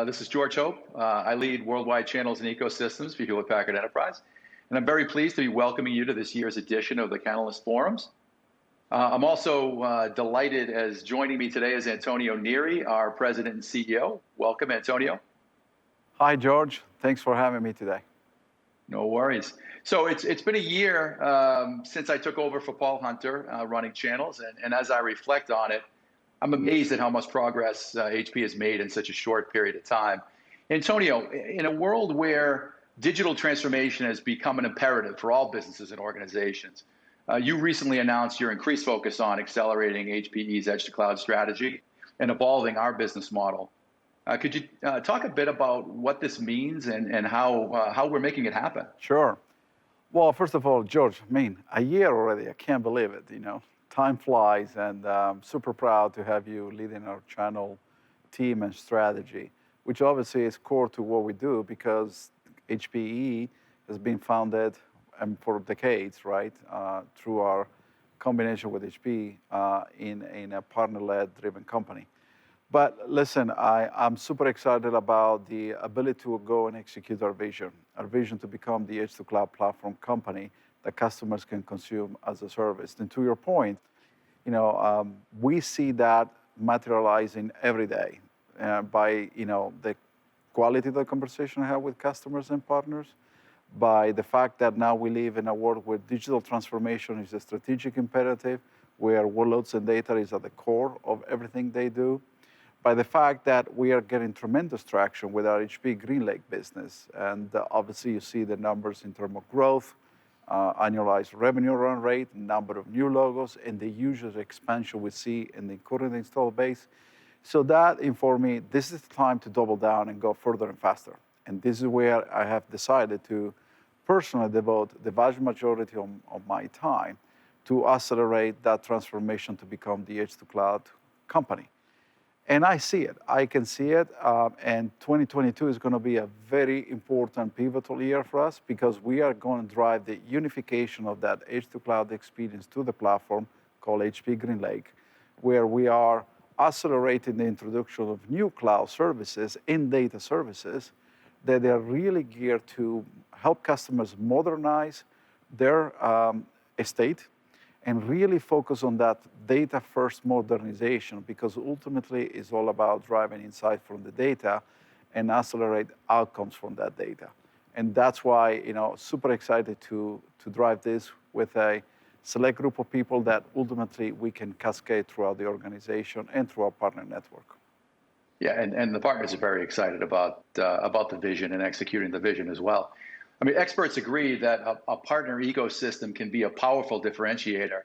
This is George Hope. I lead worldwide channels and ecosystems for Hewlett Packard Enterprise. And I'm very pleased to be welcoming you to this year's edition of the Canalys Forums. I'm also delighted as joining me today is Antonio Neri, our President and CEO. Welcome, Antonio. Hi, George. Thanks for having me today. No worries. So it's been a year since I took over for Paul Hunter running channels. And as I reflect on it, I'm amazed at how much progress HP has made in such a short period of time. Antonio, in a world where digital transformation has become an imperative for all businesses and organizations, you recently announced your increased focus on accelerating HPE's edge-to-cloud strategy and evolving our business model. Could you talk a bit about what this means and how we're making it happen? Sure. Well, first of all, George, a year already. I can't believe it, Time flies, and I'm super proud to have you leading our channel team and strategy, which obviously is core to what we do because HPE has been founded for decades, right, through our combination with HP in a partner-led driven company. But listen, I'm super excited about the ability to go and execute our vision to become the edge-to-cloud platform company that customers can consume as a service. And to your point, we see that materializing every day by the quality of the conversation I have with customers and partners, by the fact that now we live in a world where digital transformation is a strategic imperative, where workloads and data is at the core of everything they do, by the fact that we are getting tremendous traction with our HP GreenLake business. And obviously you see the numbers in terms of growth, annualized revenue run rate, number of new logos, and the user expansion we see in the current installed base. So that informed me this is the time to double down and go further and faster. And this is where I have decided to personally devote the vast majority of my time to accelerate that transformation to become the edge-to-cloud company. And I see it. I can see it. And 2022 is going to be a very important pivotal year for us because we are going to drive the unification of that edge-to-cloud experience to the platform called HP GreenLake, where we are accelerating the introduction of new cloud services and data services that are really geared to help customers modernize their estate and really focus on that data-first modernization because ultimately it's all about driving insight from the data and accelerate outcomes from that data. And that's why, super excited to drive this with a select group of people that ultimately we can cascade throughout the organization and through our partner network. Yeah, and the partners are very excited about the vision and executing the vision as well. I mean, experts agree that a partner ecosystem can be a powerful differentiator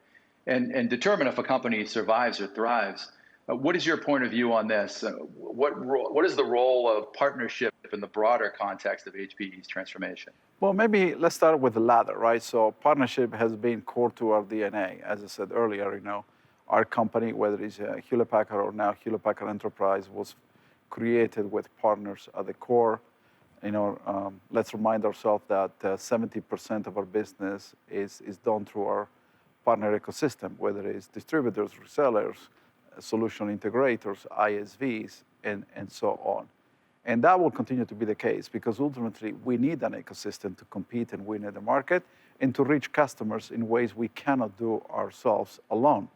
and determine if a company survives or thrives. What is your point of view on this? What is the role of partnership in the broader context of HPE's transformation? Well, maybe let's start with the latter, right? So partnership has been core to our DNA. As I said earlier, our company, whether it's Hewlett Packard or now Hewlett Packard Enterprise, was created with partners at the core. Let's remind ourselves that 70% of our business is done through our partner ecosystem, whether it's distributors, resellers, solution integrators, ISVs, and so on. And that will continue to be the case because ultimately we need an ecosystem to compete and win in the market and to reach customers in ways we cannot do ourselves alone.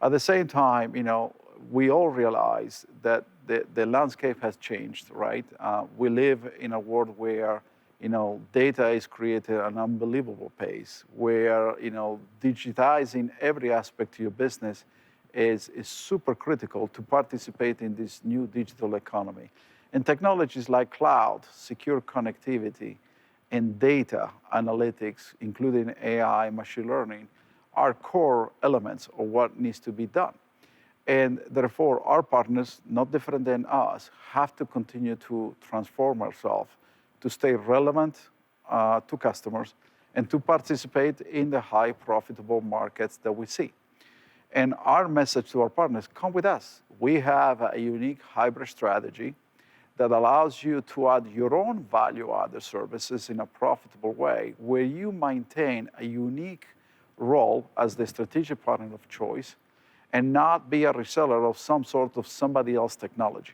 At the same time, we all realize that the landscape has changed, right? We live in a world where, data is created at an unbelievable pace, where, digitizing every aspect of your business is super critical to participate in this new digital economy. And technologies like cloud, secure connectivity, and data analytics, including AI, machine learning, are core elements of what needs to be done. And therefore, our partners, not different than us, have to continue to transform ourselves to stay relevant to customers and to participate in the high profitable markets that we see. And our message to our partners, come with us. We have a unique hybrid strategy that allows you to add your own value-added services in a profitable way, where you maintain a unique role as the strategic partner of choice and not be a reseller of some sort of somebody else's technology.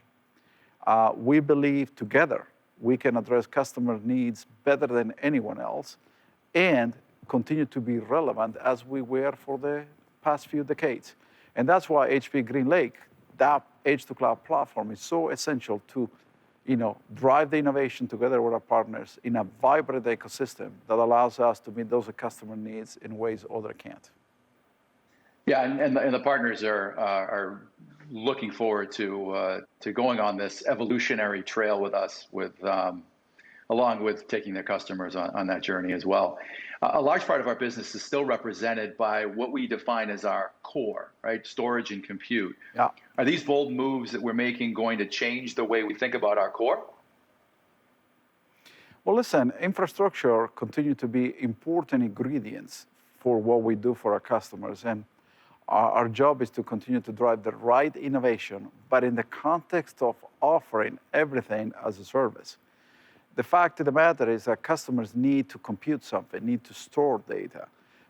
We believe together we can address customer needs better than anyone else and continue to be relevant as we were for the past few decades. And that's why HP GreenLake, that edge-to-cloud platform, is so essential to drive the innovation together with our partners in a vibrant ecosystem that allows us to meet those customer needs in ways others can't. Yeah, and the partners are looking forward to going on this evolutionary trail with us, along with taking their customers on that journey as well. A large part of our business is still represented by what we define as our core, right? Storage and compute. Yeah. Are these bold moves that we're making going to change the way we think about our core? Well, listen, infrastructure continue to be important ingredients for what we do for our customers. And our job is to continue to drive the right innovation, but in the context of offering everything as a service. The fact of the matter is that customers need to compute something, need to store data,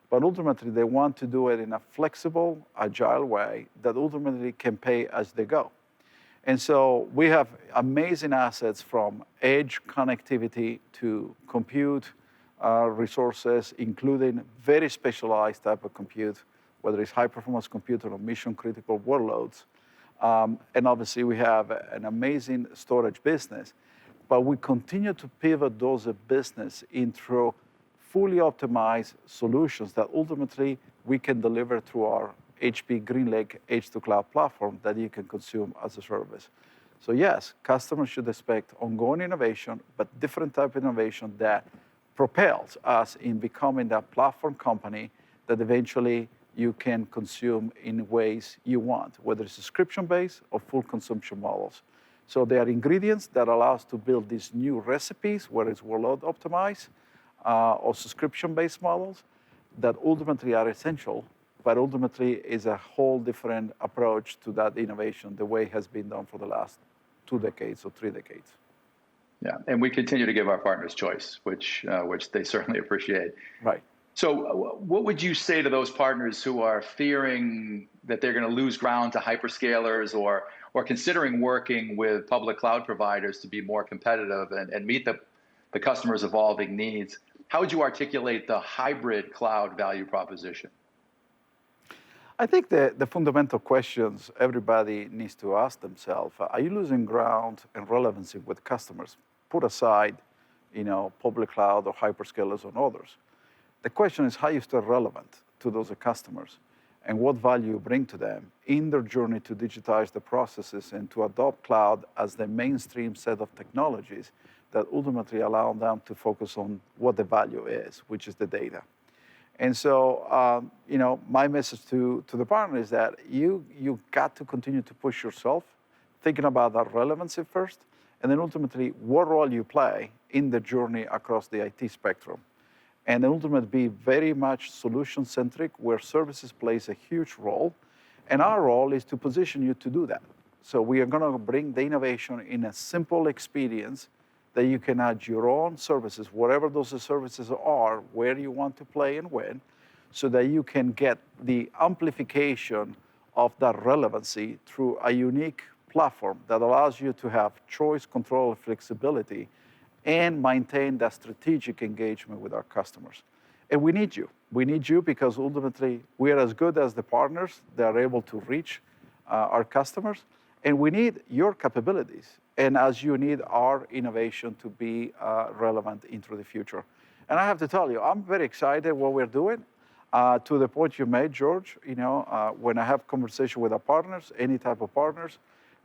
but ultimately they want to do it in a flexible, agile way that ultimately can pay as they go. And so we have amazing assets from edge connectivity to compute resources, including very specialized type of compute, whether it's high-performance compute or mission-critical workloads. And obviously, we have an amazing storage business. But we continue to pivot those business into fully optimized solutions that ultimately we can deliver through our HP GreenLake edge-to-cloud platform that you can consume as a service. So yes, customers should expect ongoing innovation, but different type of innovation that propels us in becoming that platform company that eventually you can consume in ways you want, whether it's subscription-based or full consumption models. So they are ingredients that allow us to build these new recipes, whether it's workload optimized or subscription-based models that ultimately are essential, but ultimately is a whole different approach to that innovation, the way it has been done for the last 2 decades or 3 decades. Yeah, and we continue to give our partners choice, which they certainly appreciate. Right. So what would you say to those partners who are fearing that they're going to lose ground to hyperscalers or considering working with public cloud providers to be more competitive and meet the customer's evolving needs? How would you articulate the hybrid cloud value proposition? I think the fundamental questions everybody needs to ask themselves, are you losing ground and relevancy with customers? Put aside, public cloud or hyperscalers or others. The question is how you stay relevant to those customers and what value you bring to them in their journey to digitize the processes and to adopt cloud as the mainstream set of technologies that ultimately allow them to focus on what the value is, which is the data. And so, my message to the partner is that you got to continue to push yourself, thinking about that relevancy first, and then ultimately what role you play in the journey across the IT spectrum. And ultimately be very much solution-centric, where services plays a huge role. And our role is to position you to do that. So we are going to bring the innovation in a simple experience that you can add your own services, whatever those services are, where you want to play and when, so that you can get the amplification of that relevancy through a unique platform that allows you to have choice, control, and flexibility, and maintain that strategic engagement with our customers. And we need you. We need you because ultimately we are as good as the partners that are able to reach our customers. And we need your capabilities. And as you need our innovation to be relevant into the future. And I have to tell you, I'm very excited what we're doing. To the point you made, George, when I have conversation with our partners, any type of partners,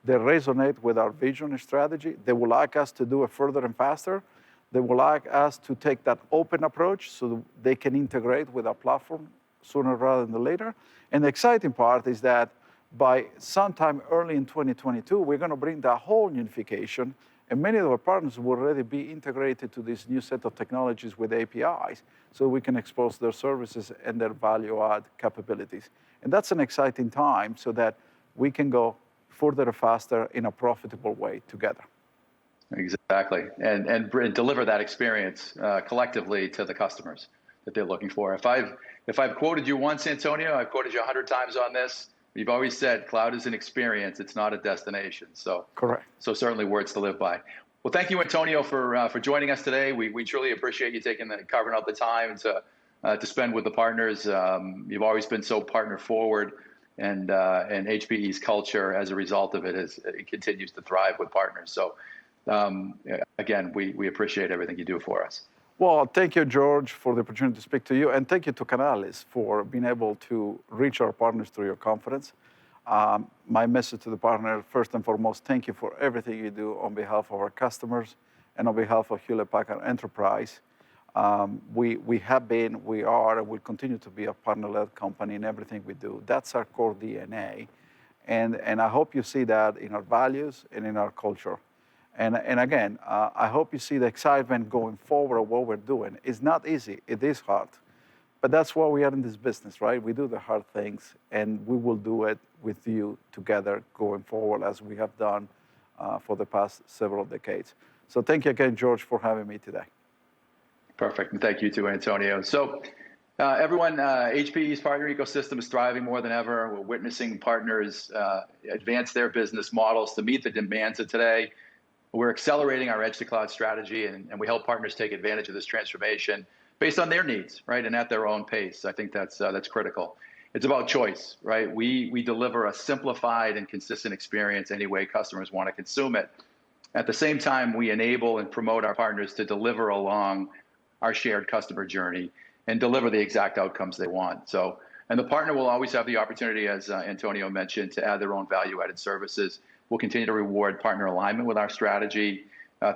they resonate with our vision and strategy. They would like us to do it further and faster. They would like us to take that open approach so they can integrate with our platform sooner rather than later. And the exciting part is that by sometime early in 2022, we're going to bring that whole unification, and many of our partners will already be integrated to this new set of technologies with APIs, so we can expose their services and their value-add capabilities. And that's an exciting time so that we can go further and faster in a profitable way together. Exactly, and deliver that experience collectively to the customers that they're looking for. If I've quoted you once, Antonio, I've quoted you 100 times on this. You've always said cloud is an experience, it's not a destination. So, Correct. so certainly words to live by. Well, thank you, Antonio, for joining us today. We truly appreciate you carving out the time to spend with the partners. You've always been so partner forward, and HPE's culture, as a result of it, it continues to thrive with partners. So, again, we appreciate everything you do for us. Well, thank you, George, for the opportunity to speak to you, and thank you to Canalys for being able to reach our partners through your conference. My message to the partner, first and foremost, thank you for everything you do on behalf of our customers and on behalf of Hewlett Packard Enterprise. We have been, we are, and will continue to be a partner-led company in everything we do. That's our core DNA. And I hope you see that in our values and in our culture. And again, I hope you see the excitement going forward of what we're doing. It's not easy, it is hard. But that's why we are in this business, right? We do the hard things, and we will do it with you together going forward, as we have done for the past several decades. So thank you again, George, for having me today. Perfect, and thank you too, Antonio. So everyone, HPE's partner ecosystem is thriving more than ever. We're witnessing partners advance their business models to meet the demands of today. We're accelerating our edge to cloud strategy, and we help partners take advantage of this transformation based on their needs, right, and at their own pace. I think that's critical. It's about choice, right? We deliver a simplified and consistent experience any way customers want to consume it. At the same time, we enable and promote our partners to deliver along our shared customer journey and deliver the exact outcomes they want. So, and the partner will always have the opportunity, as Antonio mentioned, to add their own value-added services. We'll continue to reward partner alignment with our strategy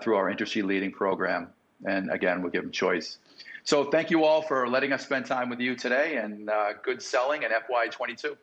through our industry-leading program. And again, we'll give them choice. So thank you all for letting us spend time with you today, and good selling in FY22.